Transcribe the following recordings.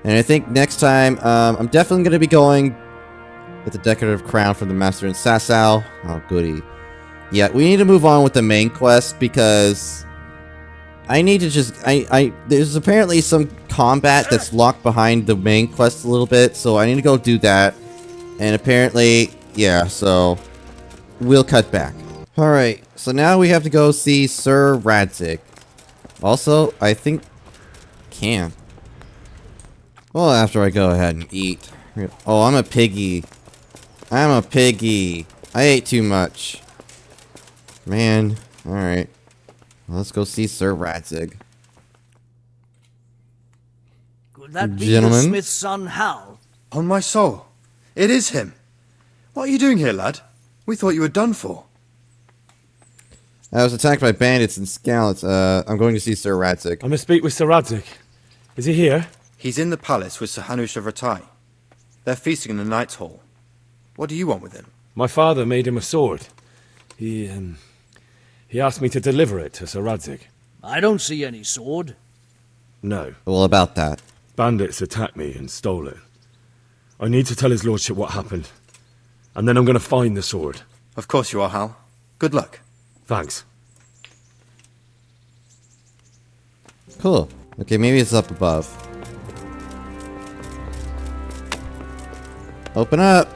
And I think next time, I'm definitely going to be going with the decorative crown from the master in Sasau. Oh, goody. Yeah, we need to move on with the main quest because I need to just... there's apparently some combat that's locked behind the main quest a little bit, so I need to go do that. And apparently, yeah, so we'll cut back. Alright, so now we have to go see Sir Radzig. Also, I think... can. Well, after I go ahead and eat. Oh, I'm a piggy. I'm a piggy. I ate too much. Man. Alright. Well, let's go see Sir Radzig. Could that be Gentlemen? the smith's son, Hal? On my soul. It is him. What are you doing here, lad? We thought you were done for. I was attacked by bandits and scouts. I'm going to see Sir Radzig. I must speak with Sir Radzig. Is he here? He's in the palace with Sir Hanush of Rattay. They're feasting in the Knight's Hall. What do you want with him? My father made him a sword. He asked me to deliver it to Sir Radzig. I don't see any sword. No. Well, about that. Bandits attacked me and stole it. I need to tell his lordship what happened. And then I'm going to find the sword. Of course you are, Hal. Good luck. Thanks. Cool. Okay, maybe it's up above. Open up.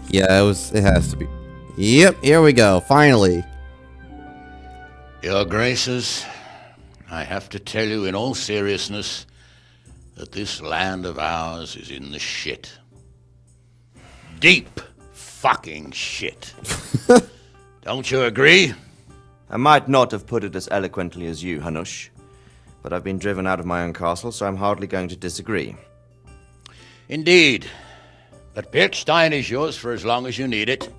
Yeah, it has to be. Yep, here we go. Finally. Your Graces, I have to tell you in all seriousness that this land of ours is in the shit. Deep fucking shit. Don't you agree? I might not have put it as eloquently as you, Hanush, but I've been driven out of my own castle, so I'm hardly going to disagree. Indeed. But Pirkstein is yours for as long as you need it.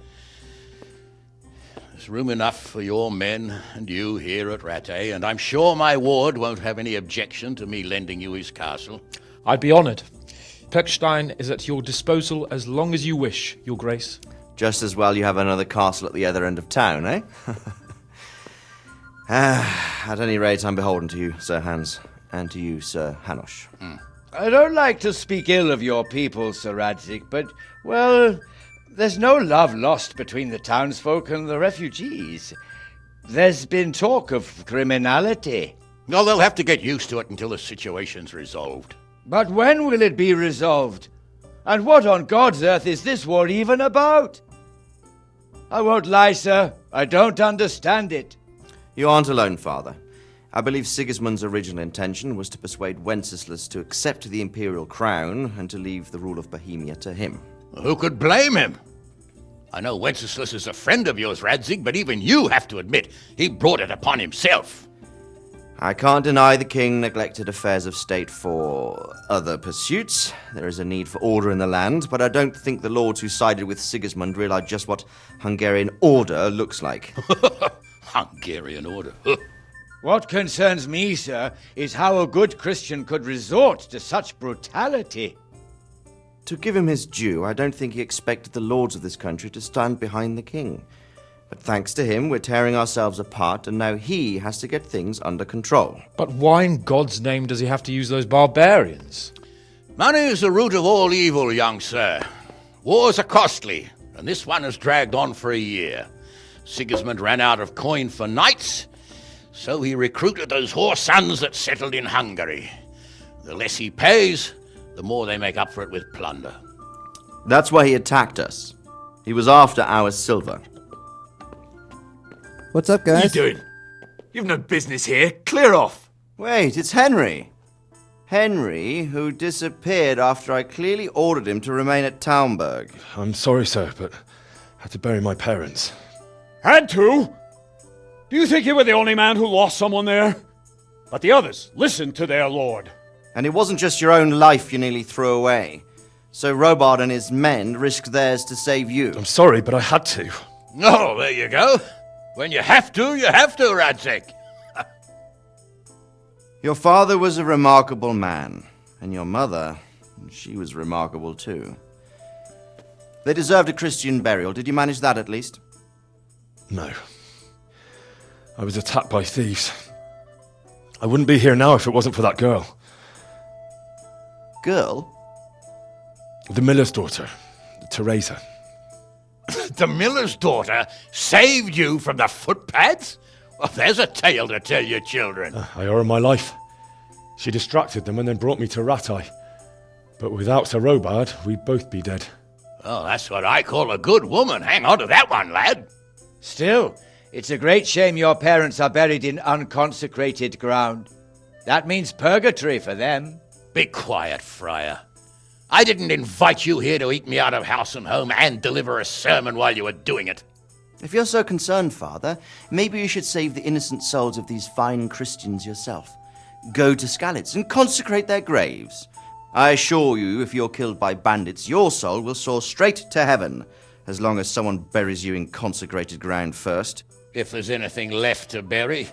There's room enough for your men and you here at Rattay, and I'm sure my ward won't have any objection to me lending you his castle. I'd be honoured. Pirkstein is at your disposal as long as you wish, Your Grace. Just as well you have another castle at the other end of town, eh? At any rate, I'm beholden to you, Sir Hans, and to you, Sir Hanush. I don't like to speak ill of your people, Sir Radzig, but, well, there's no love lost between the townsfolk and the refugees. There's been talk of criminality. Well, they'll have to get used to it until the situation's resolved. But when will it be resolved? And what on God's earth is this war even about? I won't lie, sir. I don't understand it. You aren't alone, Father. I believe Sigismund's original intention was to persuade Wenceslas to accept the imperial crown and to leave the rule of Bohemia to him. Who could blame him? I know Wenceslas is a friend of yours, Radzig, but even you have to admit he brought it upon himself. I can't deny the king neglected affairs of state for other pursuits. There is a need for order in the land, but I don't think the lords who sided with Sigismund realized just what Hungarian order looks like. Hungarian order. What concerns me, sir, is how a good Christian could resort to such brutality. To give him his due, I don't think he expected the lords of this country to stand behind the king. But thanks to him, we're tearing ourselves apart, and now he has to get things under control. But why in God's name does he have to use those barbarians? Money is the root of all evil, young sir. Wars are costly, and this one has dragged on for a year. Sigismund ran out of coin for knights, so he recruited those whore sons that settled in Hungary. The less he pays, the more they make up for it with plunder. That's why he attacked us. He was after our silver. What's up, guys? What are you doing? You've no business here. Clear off. Wait, it's Henry. Henry, who disappeared after I clearly ordered him to remain at Taunberg. I'm sorry, sir, but I had to bury my parents. Had to? Do you think you were the only man who lost someone there? But the others listened to their lord. And it wasn't just your own life you nearly threw away. So Robard and his men risked theirs to save you. I'm sorry, but I had to. Oh, there you go. When you have to, Radzig. Your father was a remarkable man, and your mother, she was remarkable too. They deserved a Christian burial. Did you manage that at least? No. I was attacked by thieves. I wouldn't be here now if it wasn't for that girl. girl? The miller's daughter, Teresa. The miller's daughter saved you from the footpads? Well, there's a tale to tell your children. I owe her my life. She distracted them and then brought me to Rattay. But without Sir Robard, we'd both be dead. Oh, that's what I call a good woman. Hang on to that one, lad. Still, it's a great shame your parents are buried in unconsecrated ground. That means purgatory for them. Be quiet, Friar. I didn't invite you here to eat me out of house and home and deliver a sermon while you were doing it. If you're so concerned, Father, maybe you should save the innocent souls of these fine Christians yourself. Go to Skalitz and consecrate their graves. I assure you, if you're killed by bandits, your soul will soar straight to heaven, as long as someone buries you in consecrated ground first. If there's anything left to bury,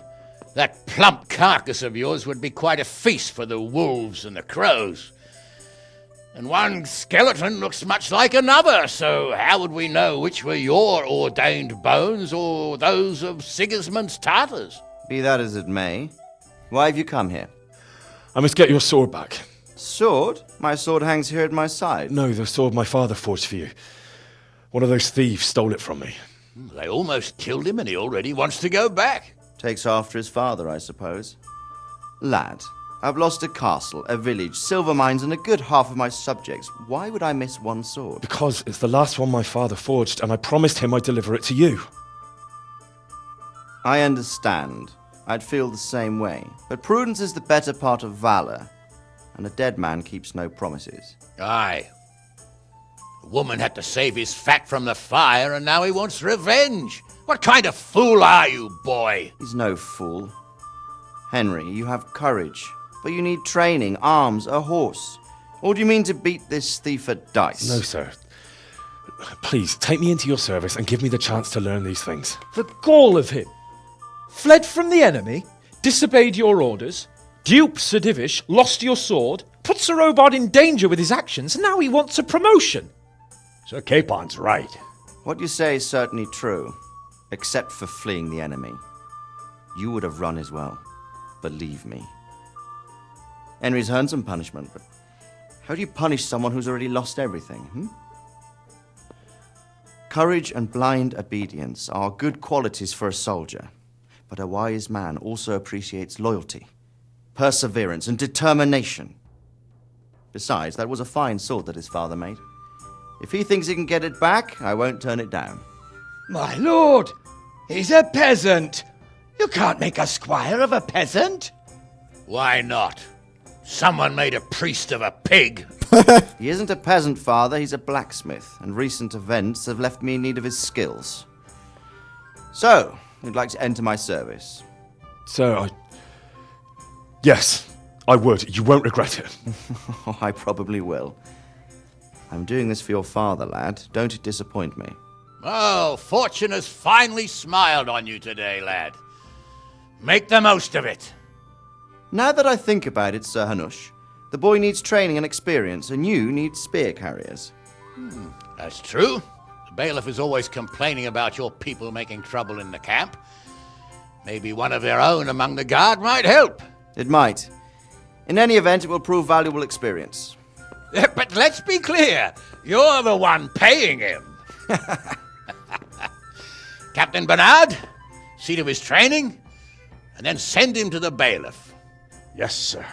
that plump carcass of yours would be quite a feast for the wolves and the crows. And one skeleton looks much like another, so how would we know which were your ordained bones or those of Sigismund's Tartars? Be that as it may, why have you come here? I must get your sword back. Sword? My sword hangs here at my side. No, the sword my father forged for you. One of those thieves stole it from me. They almost killed him and he already wants to go back. Takes after his father, I suppose. Lad, I've lost a castle, a village, silver mines, and a good half of my subjects. Why would I miss one sword? Because it's the last one my father forged, and I promised him I'd deliver it to you. I understand. I'd feel the same way. But prudence is the better part of valor, and a dead man keeps no promises. Aye. The woman had to save his fat from the fire, and now he wants revenge. What kind of fool are you, boy? He's no fool. Henry, you have courage, but you need training, arms, a horse. Or do you mean to beat this thief at dice? No, sir. Please, take me into your service and give me the chance to learn these things. The gall of him! Fled from the enemy, disobeyed your orders, duped Sir Divish, lost your sword, put Sir Robard in danger with his actions, and now he wants a promotion. Sir Capon's right. What you say is certainly true, except for fleeing the enemy. You would have run as well, believe me. Henry's earned some punishment, but how do you punish someone who's already lost everything, Courage and blind obedience are good qualities for a soldier, but a wise man also appreciates loyalty, perseverance, and determination. Besides, that was a fine sword that his father made. If he thinks he can get it back, I won't turn it down. My lord, he's a peasant. You can't make a squire of a peasant. Why not? Someone made a priest of a pig. He isn't a peasant, father, he's a blacksmith, and recent events have left me in need of his skills. So, you'd like to enter my service? Sir, Yes, I would. You won't regret it. Oh, I probably will. I'm doing this for your father, lad. Don't disappoint me. Oh, fortune has finally smiled on you today, lad. Make the most of it. Now that I think about it, Sir Hanush, the boy needs training and experience, and you need spear carriers. That's true. The bailiff is always complaining about your people making trouble in the camp. Maybe one of their own among the guard might help. It might. In any event, it will prove valuable experience. But let's be clear, you're the one paying him. Captain Bernard, see to his training, and then send him to the bailiff. Yes, sir.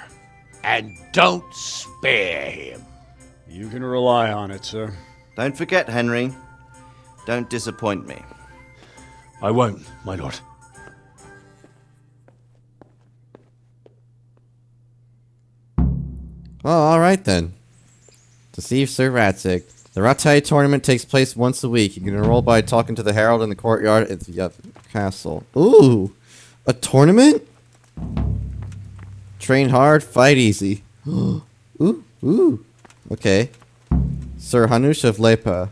And don't spare him. You can rely on it, sir. Don't forget, Henry. Don't disappoint me. I won't, my lord. Oh, alright then. Deceive Sir Radzig. The Rattay tournament takes place once a week. You can enroll by talking to the herald in the courtyard at the castle. Ooh! A tournament? Train hard, fight easy. Ooh. Okay. Sir Hanush of Lepa.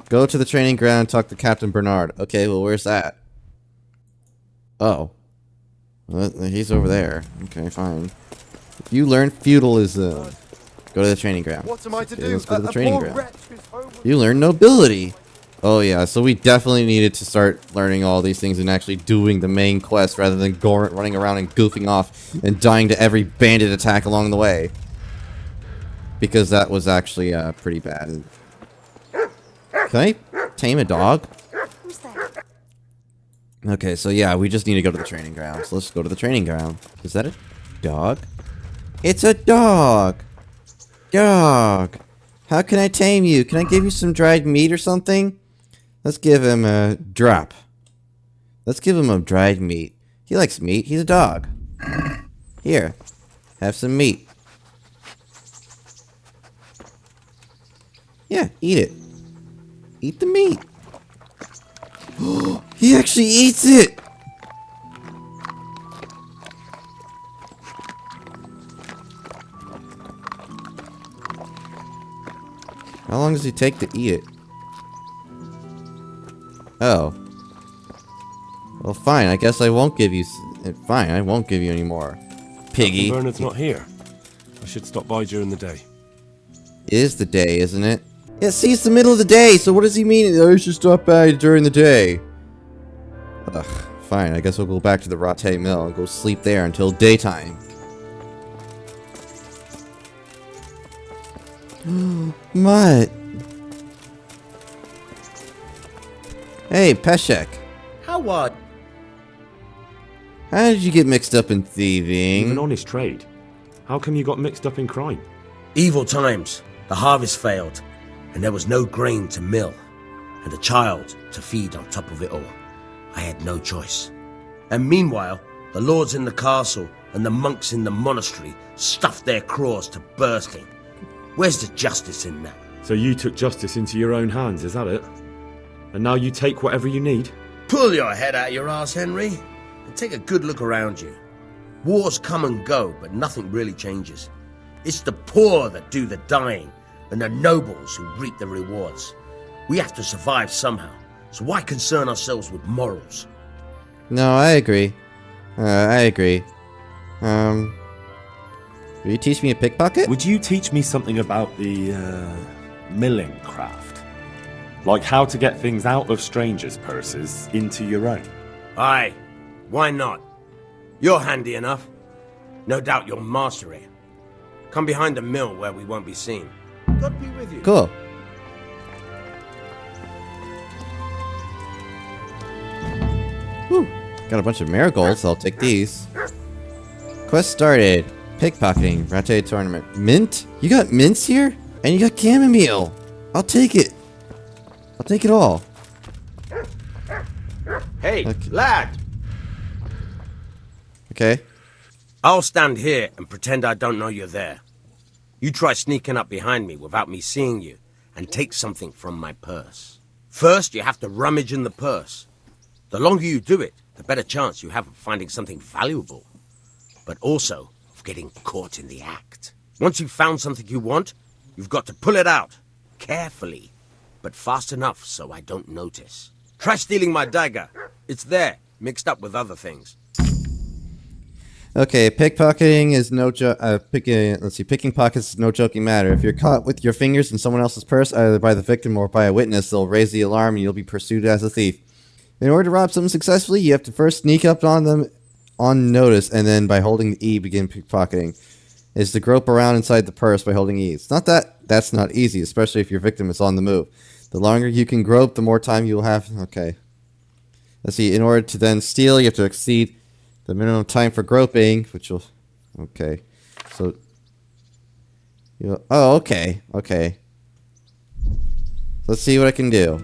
Go to the training ground and talk to Captain Bernard. Okay, well, where's that? Oh. Well, he's over there. Okay, fine. If you learn feudalism, go to the training ground. What am I to do? Let's go to the training ground. wretch who's home- You learn nobility. Oh yeah, so we definitely needed to start learning all these things and actually doing the main quest rather than running around and goofing off and dying to every bandit attack along the way. because that was actually pretty bad. Can I tame a dog? Who's that? Okay, so yeah, we just need to go to the training ground. So let's go to the training ground. Is that a dog? It's a dog! Dog! How can I tame you? Can I give you some dried meat or something? Let's give him a drop. Let's give him a dried meat. He likes meat. He's a dog. Here. Have some meat. Yeah, eat it. Eat the meat. He actually eats it! How long does he take to eat it? Oh. Well, fine. I guess I won't give you... Fine, I won't give you any more. Piggy. Captain Bernard's not here. I should stop by during the day. It is the day, isn't it? Yeah, see, it's the middle of the day, so what does he mean? I should stop by during the day. Ugh, fine. I guess we'll go back to the Ratte Mill and go sleep there until daytime. Mutt. Hey, Peshek. How what? How did you get mixed up in thieving? Even honest trade. How come you got mixed up in crime? Evil times. The harvest failed, and there was no grain to mill, and a child to feed on top of it all. I had no choice. And meanwhile, the lords in the castle and the monks in the monastery stuffed their craws to bursting. Where's the justice in that? So you took justice into your own hands, is that it? And now you take whatever you need? Pull your head out your arse, Henry, and take a good look around you. Wars come and go, but nothing really changes. It's the poor that do the dying, and the nobles who reap the rewards. We have to survive somehow, so why concern ourselves with morals? No, I agree. I agree. Will you teach me a pickpocket? Would you teach me something about the, milling craft? Like how to get things out of strangers' purses into your own? Aye, why not? You're handy enough. No doubt you'll master it. Come behind the mill where we won't be seen. God be with you. Cool. Whew. Got a bunch of marigolds, so I'll take these. Quest started. Pickpocketing. Ratte tournament. Mint? You got mints here? And you got chamomile. I'll take it. I'll take it all. Hey, Okay. lad! Okay. I'll stand here and pretend I don't know you're there. You try sneaking up behind me without me seeing you, and take something from my purse. First, you have to rummage in the purse. The longer you do it, the better chance you have of finding something valuable. But also, of getting caught in the act. Once you've found something you want, you've got to pull it out. Carefully, but fast enough so I don't notice. Try stealing my dagger. It's there, mixed up with other things. Okay, pickpocketing is no picking pockets is no joking matter. If you're caught with your fingers in someone else's purse, either by the victim or by a witness, they'll raise the alarm and you'll be pursued as a thief. In order to rob someone successfully, you have to first sneak up on them on notice, and then by holding the E, begin pickpocketing. Is to grope around inside the purse by holding E. It's not that's not easy, especially if your victim is on the move. The longer you can grope, the more time you will have. Okay. Let's see. In order to then steal, you have to exceed the minimum time for groping, which will... Okay. So... Oh, okay. Okay. Let's see what I can do.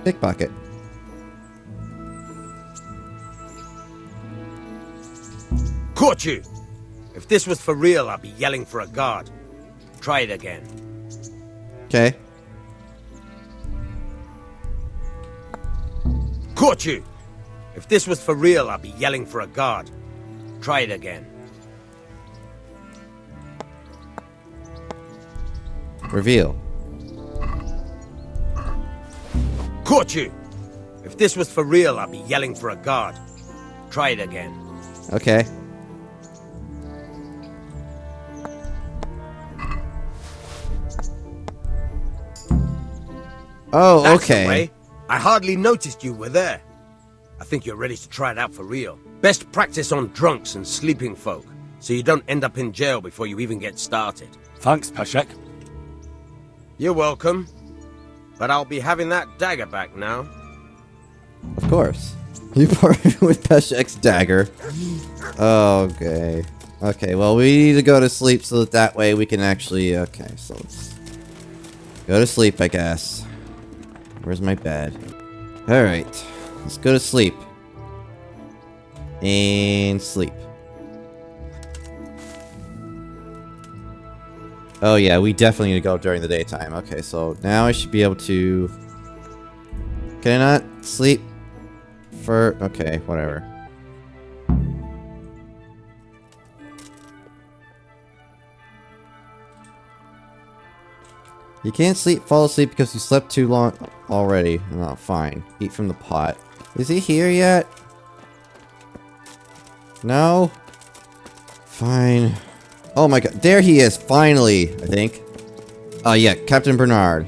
Pickpocket. Caught you! If this was for real, I'd be yelling for a guard. Try it again. Okay. Caught you! If this was for real, I'd be yelling for a guard. Try it again. Reveal. Caught you! If this was for real, I'd be yelling for a guard. Try it again. Okay. Oh, That's the okay. way. I hardly noticed you were there. I think you're ready to try it out for real. Best practice on drunks and sleeping folk. so you don't end up in jail before you even get started. Thanks, Peshek. You're welcome. But I'll be having that dagger back now. Of course. You parted with Peshek's dagger. Okay. Okay, well, we need to go to sleep so that way we can actually... Okay, so let's go to sleep, I guess. Where's my bed? Alright. Let's go to sleep. And sleep. Oh yeah, we definitely need to go during the daytime. Okay, so now I should be able to... Can I not sleep for... Okay, whatever. You can't fall asleep because you slept too long already. Oh, fine. Eat from the pot. Is he here yet? No? Fine. Oh my god. There he is, finally, I think. Oh yeah, Captain Bernard.